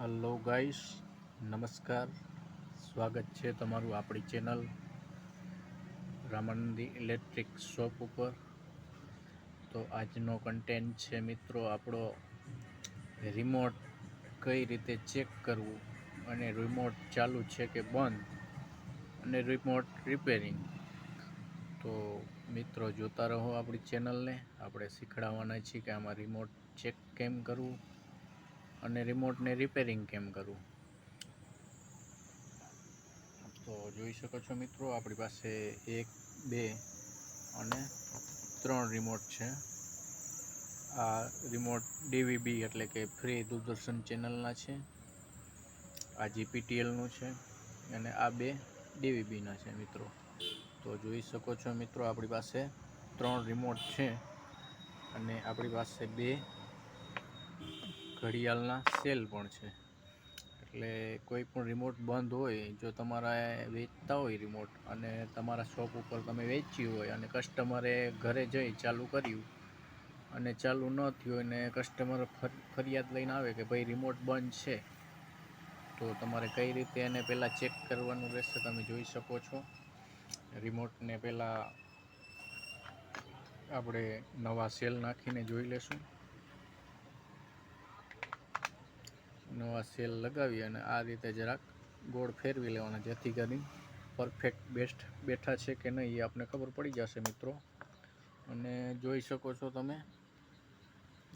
Hello guys, નમસ્કાર. સ્વાગત છે તમારું આપણી ચેનલ રામાનંદી ઇલેક્ટ્રિક શોપ ઉપર. તો આજનો કન્ટેન્ટ છે મિત્રો આપણો રિમોટ કઈ રીતે ચેક કરવું અને રિમોટ ચાલુ છે કે બંધ અને રિમોટ રિપેરિંગ. તો મિત્રો જોતા રહો આપણી ચેનલને. આપણે શીખડાવવાના છીએ કે આમાં રિમોટ ચેક કેમ કરવું અને રિમોટને રિપેરિંગ કેમ કરવું. તો જોઈ શકો છો મિત્રો, આપણી પાસે 1, 2 અને 3 રિમોટ છે. આ રિમોટ DVB એટલે કે ફ્રી દૂરદર્શન ચેનલના છે. આ GPTLનું છે અને આ 2 DVBના છે મિત્રો. તો જોઈ શકો છો મિત્રો, આપણી પાસે 3 રિમોટ છે અને આપણી પાસે 2 ઘડિયાળના સેલ પણ છે. એટલે કોઈ પણ રિમોટ બંધ હોય, જો તમારા વેચતા હોય રિમોટ અને તમારા શોપ ઉપર તમે વેચ્યું હોય અને કસ્ટમરે ઘરે જઈ ચાલુ કર્યું અને ચાલુ ન થયું હોય ને કસ્ટમર ફરિયાદ લઈને આવે કે ભાઈ રિમોટ બંધ છે, તો તમારે કઈ રીતે એને પહેલાં ચેક કરવાનું રહેશે તમે જોઈ શકો છો. રિમોટને પહેલાં આપણે નવા સેલ નાખીને જોઈ લેશું. નવા સેલ લગાવી અને આ રીતે જરાક ગોળ ફેરવી લેવાના, જેથી કરી પરફેક્ટ બેઠા છે કે નહીં એ આપણે ખબર પડી જશે મિત્રો. અને જોઈ શકો છો તમે.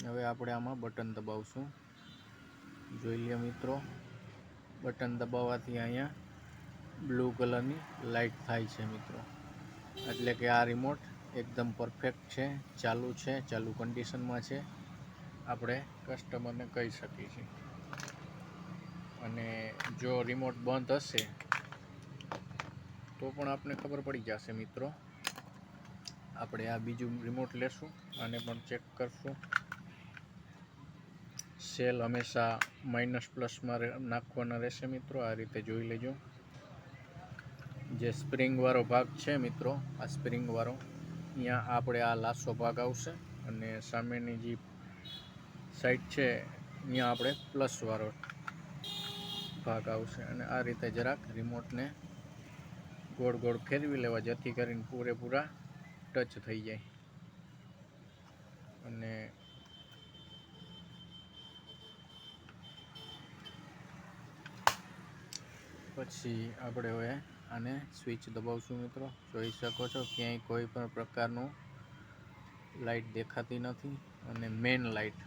હવે આપણે આમાં બટન દબાવશું. જોઈ લ્યો મિત્રો, બટન દબાવવાથી અહીંયા બ્લુ કલરની લાઈટ થાય છે મિત્રો. એટલે કે આ રિમોટ એકદમ પરફેક્ટ છે, ચાલુ કન્ડિશનમાં છે, આપણે કસ્ટમરને કહી શકીએ છીએ. અને જો રિમોટ બંધ હશે તો પણ આપણે ખબર પડી જશે મિત્રો. આપણે આ બીજું રિમોટ લેશું, આને પણ ચેક કરશું. સેલ હંમેશા માઇનસ પ્લસમાં નાખવાના રહેશે મિત્રો. આ રીતે જોઈ લેજો. જે સ્પ્રિંગવાળો ભાગ છે મિત્રો, આ સ્પ્રિંગવાળો, અહીંયા આપણે આ લાસો ભાગ આવશે અને સામેની જે સાઈડ છે અહીંયા આપણે પ્લસવાળો ભાગ આવશે. અને આ રીતે જરાક રિમોટને ગોળ ગોળ ફેરવી લેવા, જેથી કરીને પૂરેપૂરા ટચ થઈ જાય. અને પછી આપણે હવે આને સ્વિચ દબાવશું મિત્રો. જોઈ શકો છો ક્યાંય કોઈ પણ પ્રકારનું લાઈટ દેખાતી નથી. અને મેન લાઈટ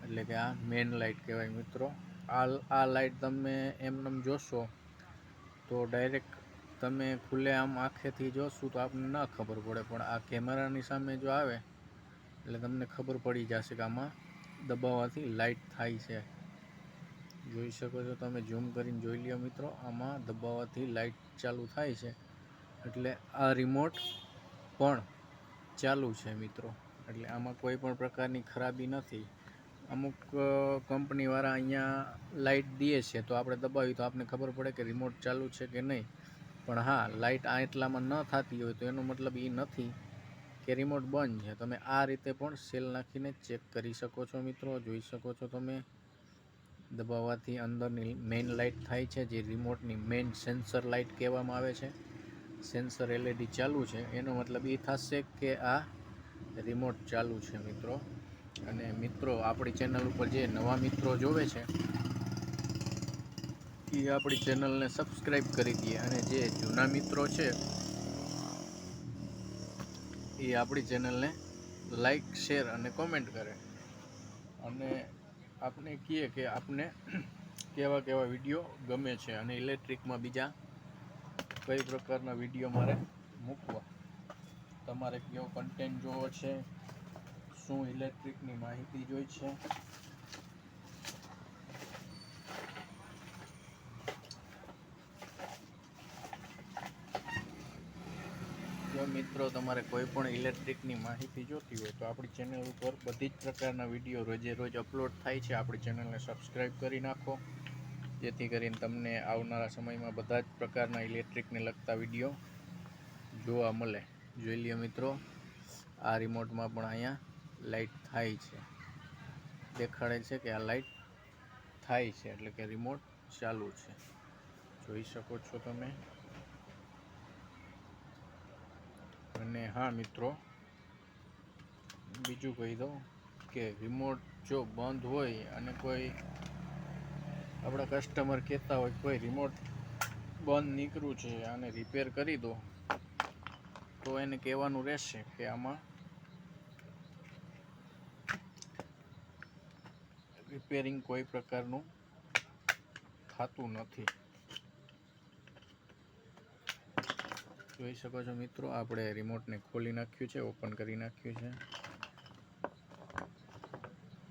એટલે કે આ મેન લાઈટ કહેવાય મિત્રો. આ લાઈટ તમે એમને જોશો તો ડાયરેક્ટ તમે ખુલ્લે આમ આંખેથી જોશો તો આપણને ન ખબર પડે, પણ આ કેમેરાની સામે જો આવે એટલે તમને ખબર પડી જશે કે આમાં દબાવવાથી લાઈટ થાય છે. જોઈ શકો છો તમે, ઝૂમ કરીને જોઈ લ્યો મિત્રો. આમાં દબાવવાથી લાઈટ ચાલુ થાય છે, એટલે આ રિમોટ પણ ચાલુ છે મિત્રો. એટલે આમાં કોઈ પણ પ્રકારની ખરાબી નથી. અમુક કંપનીવાળા અહીંયા લાઈટ દે છે તો આપણે દબાવી તો આપણને ખબર પડે કે રિમોટ ચાલુ છે કે નહીં. પણ હા, લાઈટ આ એટલામાં ન થતી હોય તો એનો મતલબ એ નથી કે રિમોટ બંધ છે. તમે આ રીતે પણ સેલ નાખીને ચેક કરી શકો છો મિત્રો. જોઈ શકો છો તમે, દબાવવાથી અંદરની મેઇન લાઇટ થાય છે, જે રિમોટની મેઇન સેન્સર લાઇટ કહેવામાં આવે છે. સેન્સર LED ચાલુ છે, એનો મતલબ એ થશે કે આ રિમોટ ચાલુ છે મિત્રો. અને મિત્રો, આપણી ચેનલ ઉપર જે નવા મિત્રો જોવે છે એ આપણી ચેનલને સબસ્ક્રાઈબ કરી દે, અને જે જૂના મિત્રો છે એ આપણી ચેનલને લાઈક, શેર અને કોમેન્ટ કરે. અને આપણે કહીએ કે આપને કેવા વિડીયો ગમે છે અને ઇલેક્ટ્રિકમાં બીજા કઈ પ્રકારના વિડીયો મારે મૂકવા, તમારે કેવો કન્ટેન્ટ જોવો છે, શું ઇલેક્ટ્રિકની માહિતી જોઈ છે, જો મિત્રો તમારે કોઈ પણ ઇલેક્ટ્રિકની માહિતી જોતી હોય તો આપણી ચેનલ ઉપર બધી જ પ્રકારના વિડીયો રોજ અપલોડ થાય છે. આપણી ચેનલને સબસ્ક્રાઈબ કરી નાખો, જેથી કરીને તમને આવનારા સમયમાં બધા જ પ્રકારના ઇલેક્ટ્રિકને લગતા વિડીયો જોવા મળે. જોઈ લ્યો મિત્રો, આ રિમોટમાં પણ અહીંયા લાઈટ થાય છે, દેખાડે છે કે આ લાઈટ થાય છે, એટલે કે રિમોટ ચાલુ છે, જોઈ શકો છો તમે. અને હા મિત્રો, બીજું કહી દઉં કે રિમોટ જો બંધ હોય અને કોઈ આપણા કસ્ટમર કહેતા હોય કોઈ રિમોટ બંધ નીકળ્યું છે અને રિપેર કરી દો, તો એને કહેવાનું રહેશે કે આમાં રિપેરિંગ કોઈ પ્રકારનું થતું નથી. જોઈ શકો છો મિત્રો, આપણે રિમોટને ખોલી નાખ્યું છે, ઓપન કરી નાખ્યું છે.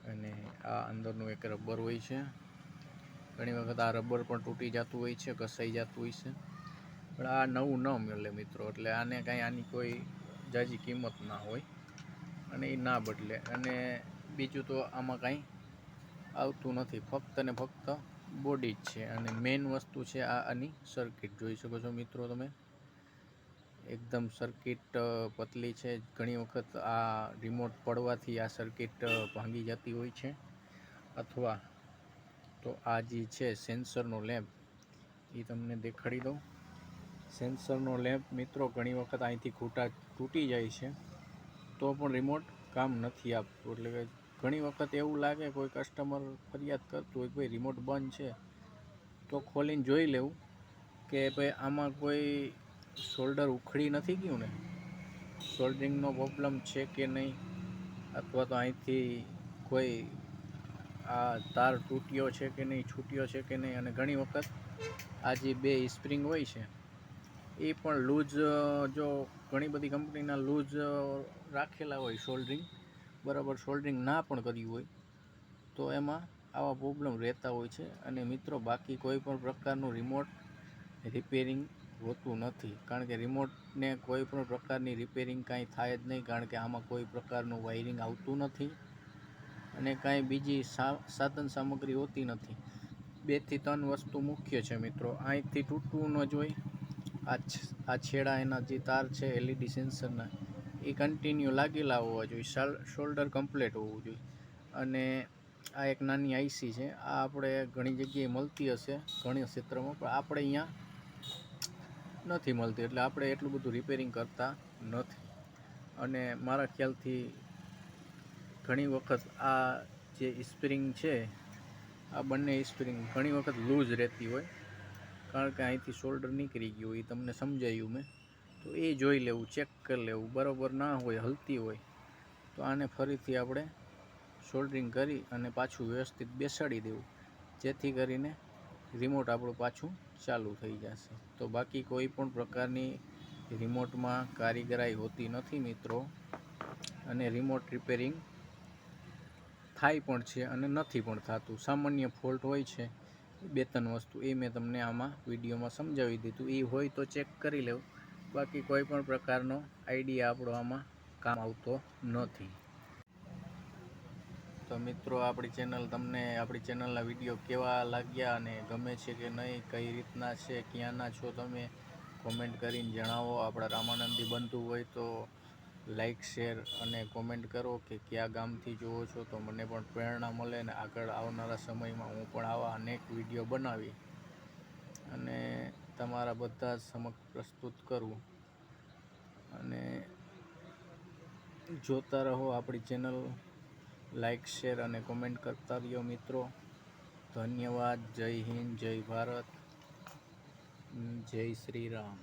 અને આ અંદરનું એક રબર હોય છે. ઘણી વખત આ રબર પણ તૂટી જતું હોય છે, ઘસાઈ જતું હોય છે, પણ આ નવું ન મળે મિત્રો. એટલે આને કાંઈ આની કોઈ જાજી કિંમત ના હોય અને એ ના બદલે. અને બીજું તો આમાં કાંઈ આવતું નથી, ફક્ત ને ફક્ત બોડી જ છે. અને મેઇન વસ્તુ છે આની સર્કિટ. જોઈ શકો છો મિત્રો તમે, એકદમ સર્કિટ પતલી છે. ઘણી વખત આ રિમોટ પડવાથી આ સર્કિટ ભાંગી જતી હોય છે. અથવા તો આ જે છે સેન્સરનો લેમ્પ, એ તમને દેખાડી દઉં. સેન્સરનો લેમ્પ મિત્રો ઘણી વખત અહીંથી ખૂટા તૂટી જાય છે, તો પણ રિમોટ કામ નથી આપતું. એટલે કે ઘણી વખત એવું લાગે, કોઈ કસ્ટમર ફરિયાદ કરતું હોય ભાઈ રિમોટ બંધ છે, તો ખોલીને જોઈ લેવું કે ભાઈ આમાં કોઈ શોલ્ડર ઉખડી નથી ગયું ને, સોલ્ડરિંગનો પ્રોબ્લેમ છે કે નહીં, અથવા તો અહીંથી કોઈ આ તાર તૂટ્યો છે કે નહીં, છૂટ્યો છે કે નહીં. અને ઘણી વખત આ જે બે સ્પ્રિંગ હોય છે એ પણ લૂઝ, જો ઘણી બધી કંપનીના લૂઝ રાખેલા હોય સોલ્ડરિંગ, બરાબર સોલ્ડરિંગ ના પણ કર્યું હોય, તો એમાં આવા પ્રોબ્લેમ રહેતા હોય છે. અને મિત્રો બાકી કોઈ પણ પ્રકારનું રિમોટ રિપેરિંગ હોતું નથી, કારણ કે રિમોટને કોઈ પણ પ્રકારની રિપેરિંગ કાંઈ થાય જ નહીં, કારણ કે આમાં કોઈ પ્રકારનું વાયરિંગ આવતું નથી અને કાંઈ બીજી સાધન સામગ્રી હોતી નથી. 2 થી 3 વસ્તુ મુખ્ય છે મિત્રો. અહીંથી તૂટવું ન જોઈએ, આ છેડા એના જે તાર છે LED સેન્સરના, એ કન્ટિન્યુ લાગેલા હોવા જોઈએ, શોલ્ડર કમ્પ્લીટ હોવું જોઈએ. અને આ એક નાની IC છે, આ આપણે ઘણી જગ્યાએ મળતી હશે ઘણી ક્ષેત્રમાં, પણ આપણે અહીંયા નથી મળતી, એટલે આપણે એટલું બધું રિપેરિંગ કરતા નથી. અને મારા ખ્યાલથી ઘણી વખત આ જે સ્પ્રિંગ છે, આ બંને સ્પ્રિંગ ઘણી વખત લૂઝ રહેતી હોય, કારણ કે અહીંથી શોલ્ડર નીકળી ગયું હોય, એ તમને સમજાયું મેં. તો એ જોઈ લેવું, ચેક કરી લેવું. બરાબર ના હોય, હલતી હોય, તો આને ફરીથી આપણે સોલ્ડરિંગ કરી અને પાછું વ્યવસ્થિત બેસાડી દેવું, જેથી કરીને રિમોટ આપણું પાછું ચાલુ થઈ જશે. તો બાકી કોઈ પણ પ્રકારની રિમોટમાં કારીગરાઈ હોતી નથી મિત્રો. અને રિમોટ રિપેરિંગ થાય પણ છે અને નથી પણ થતું. સામાન્ય ફોલ્ટ હોય છે 2-3 વસ્તુ, એ મેં તમને આમાં વિડીયોમાં સમજાવી દીધું. એ હોય તો ચેક કરી લેવું. બાકી કોઈ પણ પ્રકારનો આઈડિયા આપણો આમાં કામ આવતો નથી. તો મિત્રો આપણી ચેનલના વિડીયો કેવા લાગ્યા અને ગમે છે કે નહીં, કઈ રીતના છે, ક્યાંના છો તમે, કોમેન્ટ કરીને જણાવો. આપણા રામાનંદી બંધુ હોય તો લાઈક, શેર અને કોમેન્ટ કરો કે કયા ગામથી જુઓ છો, તો મને પણ પ્રેરણા મળે ને આગળ આવનારા સમયમાં હું પણ આવા અનેક વિડીયો બનાવી અને તમારા બધા સમક્ષ પ્રસ્તુત કરું. અને જોતા રહો આપણી ચેનલ, લાઈક, શેર અને કોમેન્ટ કરતા રહ્યો મિત્રો. ધન્યવાદ. જય હિન્દ, જય ભારત, જય શ્રી રામ.